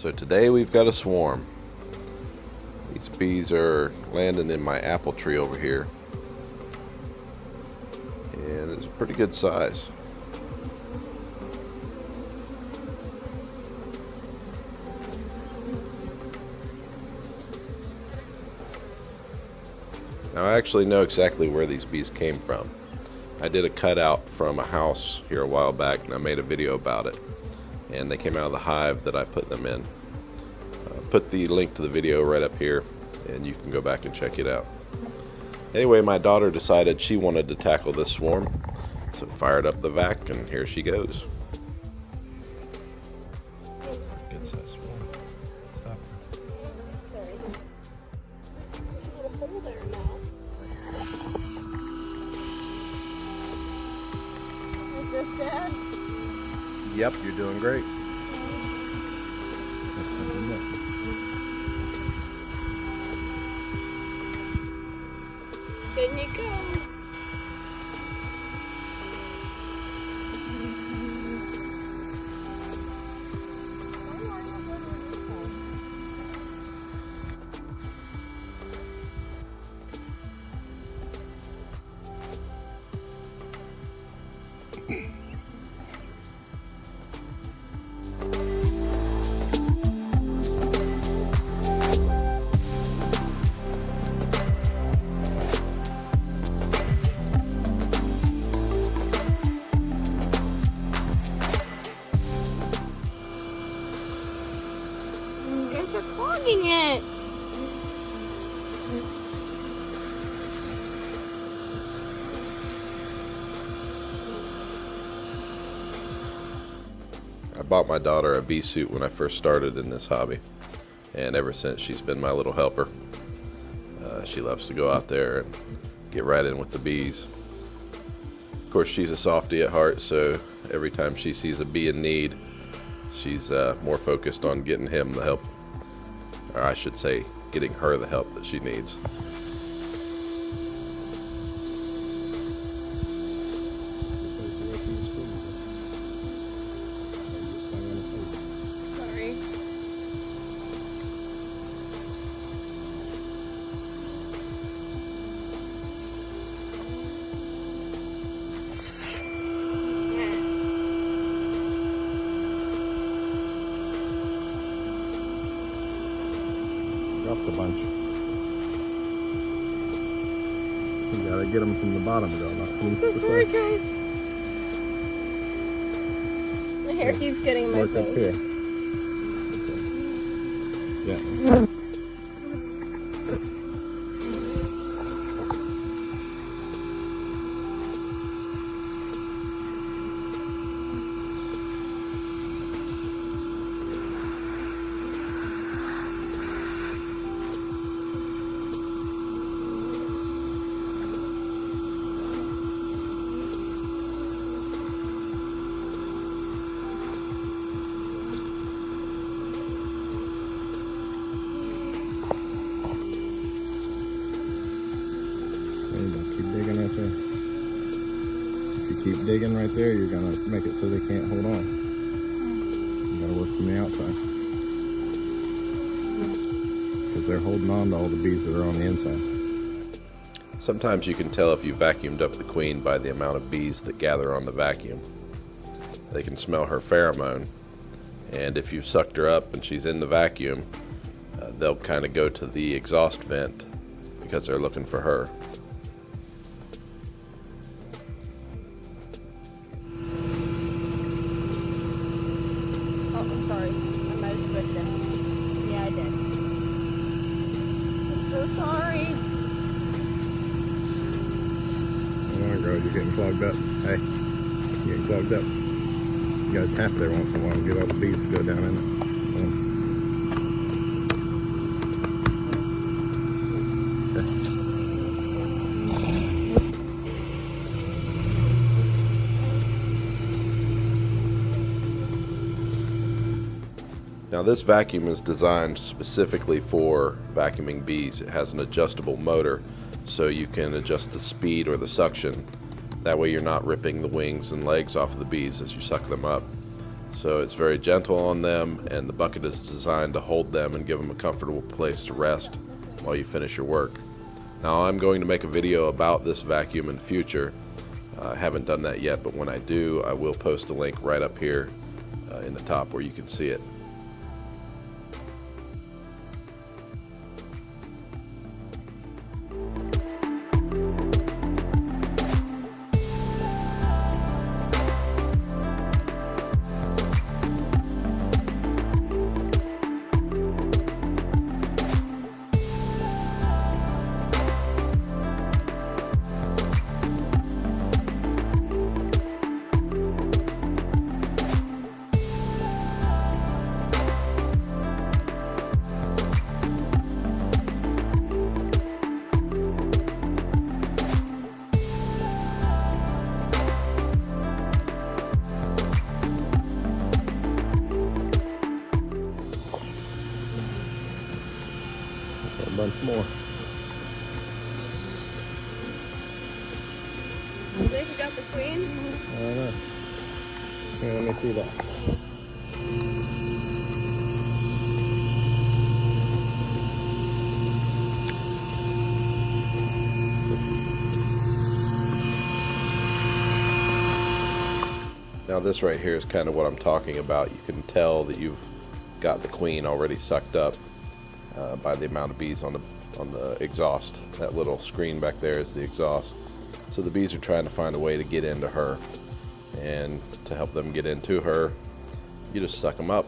So today we've got a swarm. These bees are landing in my apple tree over here. And it's a pretty good size. Now I actually know exactly where these bees came from. I did a cutout from a house here a while back and I made a video about it. And they came out of the hive that I put them in. Put the link to the video right up here and you can go back and check it out. Anyway, my daughter decided she wanted to tackle this swarm, so fired up the vac and here she goes. Good size swarm. Stop. Sorry. There's a little hole there now. Is this Dad? Yep, you're doing great. In you go. You guys are clogging it. I bought my daughter a bee suit when I first started in this hobby, and ever since she's been my little helper. She loves to go out there and get right in with the bees. Of course, she's a softie at heart, so every time she sees a bee in need, she's more focused on getting him the help, or I should say, getting her the help that she needs. Sorry. Dropped a bunch. You gotta get them from the bottom, though, not from I'm so the sorry, side. guys. My hair keeps getting in my Work up face. here. Yeah. Keep digging right there. If you keep digging right there, you're gonna make it so they can't hold on. You gotta work from the outside. Because they're holding on to all the bees that are on the inside. Sometimes you can tell if you vacuumed up the queen by the amount of bees that gather on the vacuum. They can smell her pheromone, and if you've sucked her up and she's in the vacuum, they'll kind of go to the exhaust vent because they're looking for her. Oh, I'm sorry. I might have switched it. Yeah, I did. I'm so sorry. Oh my God, you're getting clogged up. Hey, you're getting clogged up. You gotta tap it every once in a while and get all the bees to go down in it. Now this vacuum is designed specifically for vacuuming bees. It has an adjustable motor so you can adjust the speed or the suction. That way you're not ripping the wings and legs off of the bees as you suck them up. So it's very gentle on them, and the bucket is designed to hold them and give them a comfortable place to rest while you finish your work. Now I'm going to make a video about this vacuum in the future. I haven't done that yet, but when I do, I will post a link right up here in the top where you can see it. A bunch more. You think you got the queen? I don't know. Here, let me see that. Now this right here is kind of what I'm talking about. You can tell that you've got the queen already sucked up by the amount of bees on the exhaust. That little screen back there is the exhaust. So the bees are trying to find a way to get into her, and to help them get into her, you just suck them up.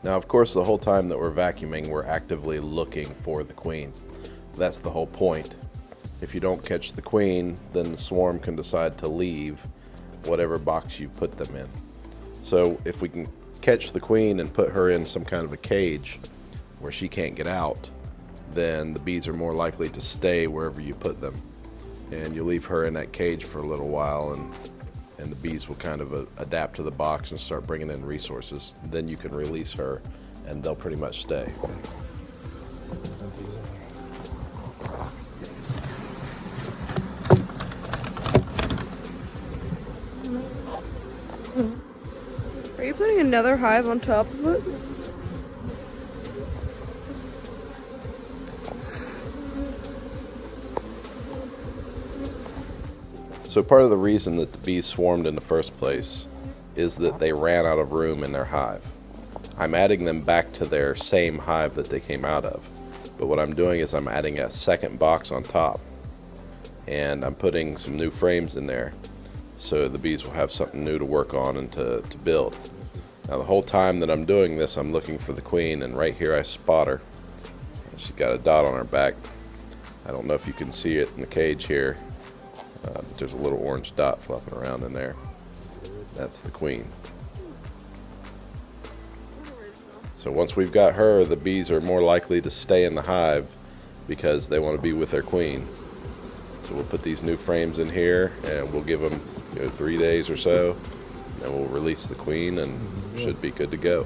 Now, of course, the whole time that we're vacuuming, we're actively looking for the queen. That's the whole point. If you don't catch the queen, then the swarm can decide to leave whatever box you put them in. So if we can catch the queen and put her in some kind of a cage where she can't get out, then the bees are more likely to stay wherever you put them. And you leave her in that cage for a little while, and the bees will kind of adapt to the box and start bringing in resources. Then you can release her and they'll pretty much stay. Are you putting another hive on top of it? So part of the reason that the bees swarmed in the first place is that they ran out of room in their hive. I'm adding them back to their same hive that they came out of. But what I'm doing is I'm adding a second box on top, and I'm putting some new frames in there so the bees will have something new to work on and to build. Now the whole time that I'm doing this, I'm looking for the queen, and right here I spot her. She's got a dot on her back. I don't know if you can see it in the cage here. But there's a little orange dot flopping around in there. That's the queen. So once we've got her, the bees are more likely to stay in the hive because they want to be with their queen. So we'll put these new frames in here, and we'll give them 3 days or so. Then we'll release the queen, and should be good to go.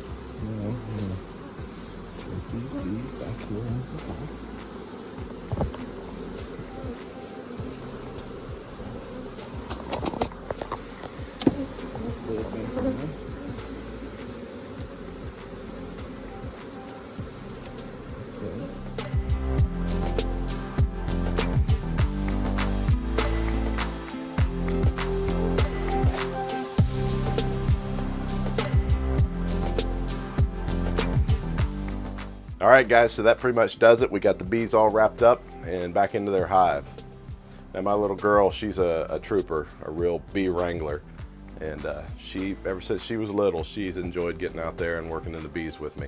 All right, guys, so that pretty much does it. We got the bees all wrapped up and back into their hive. And my little girl, she's a trooper, a real bee wrangler. And she, ever since she was little, she's enjoyed getting out there and working in the bees with me.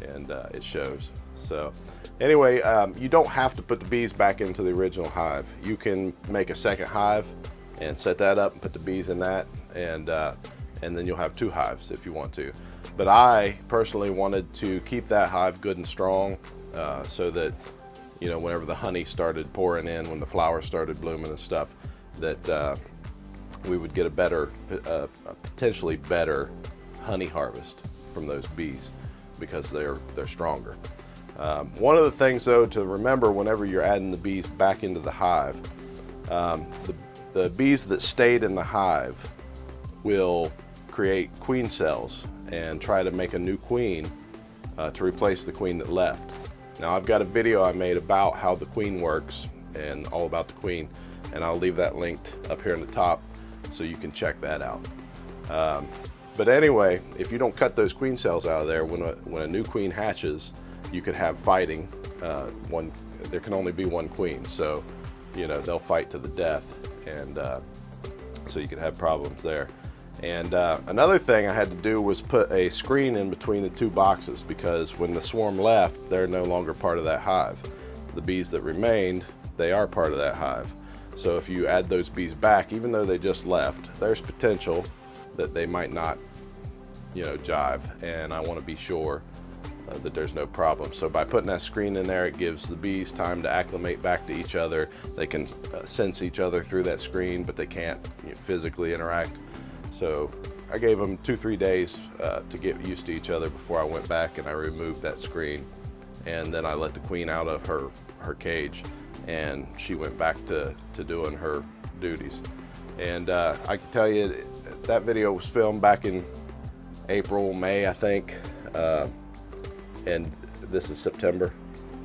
And it shows. So anyway, you don't have to put the bees back into the original hive. You can make a second hive and set that up and put the bees in that. And then you'll have 2 hives if you want to. But I personally wanted to keep that hive good and strong so that, whenever the honey started pouring in, when the flowers started blooming and stuff, that we would get a better, a potentially better honey harvest from those bees because they're stronger. One of the things though to remember whenever you're adding the bees back into the hive, the bees that stayed in the hive will create queen cells and try to make a new queen to replace the queen that left. Now I've got a video I made about how the queen works and all about the queen, and I'll leave that linked up here in the top so you can check that out. But anyway, if you don't cut those queen cells out of there, when a new queen hatches, you could have fighting. There can only be one queen, so you know they'll fight to the death, and so you could have problems there. And another thing I had to do was put a screen in between the two boxes, because when the swarm left, they're no longer part of that hive. The bees that remained, they are part of that hive. So if you add those bees back, even though they just left, there's potential that they might not, you know, jive, and I want to be sure that there's no problem. So by putting that screen in there, it gives the bees time to acclimate back to each other. They can sense each other through that screen, but they can't, you know, physically interact. So I gave them 2-3 days to get used to each other before I went back and I removed that screen, and then I let the queen out of her cage, and she went back to doing her duties. And I can tell you that video was filmed back in April, May, I think, and this is September.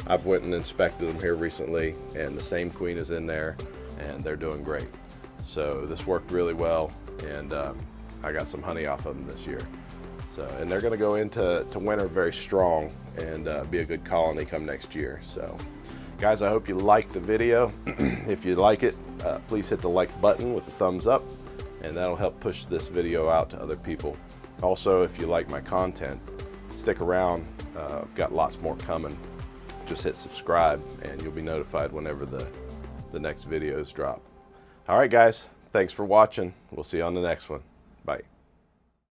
I've went and inspected them here recently, and the same queen is in there, and they're doing great. So this worked really well, and I got some honey off of them this year. So, and they're going to go into winter very strong and be a good colony come next year. So, guys, I hope you liked the video. If you like it, please hit the like button with the thumbs up, and that'll help push this video out to other people. Also, if you like my content, stick around. I've got lots more coming. Just hit subscribe and you'll be notified whenever the next videos drop. All right, guys, thanks for watching. We'll see you on the next one. Bye.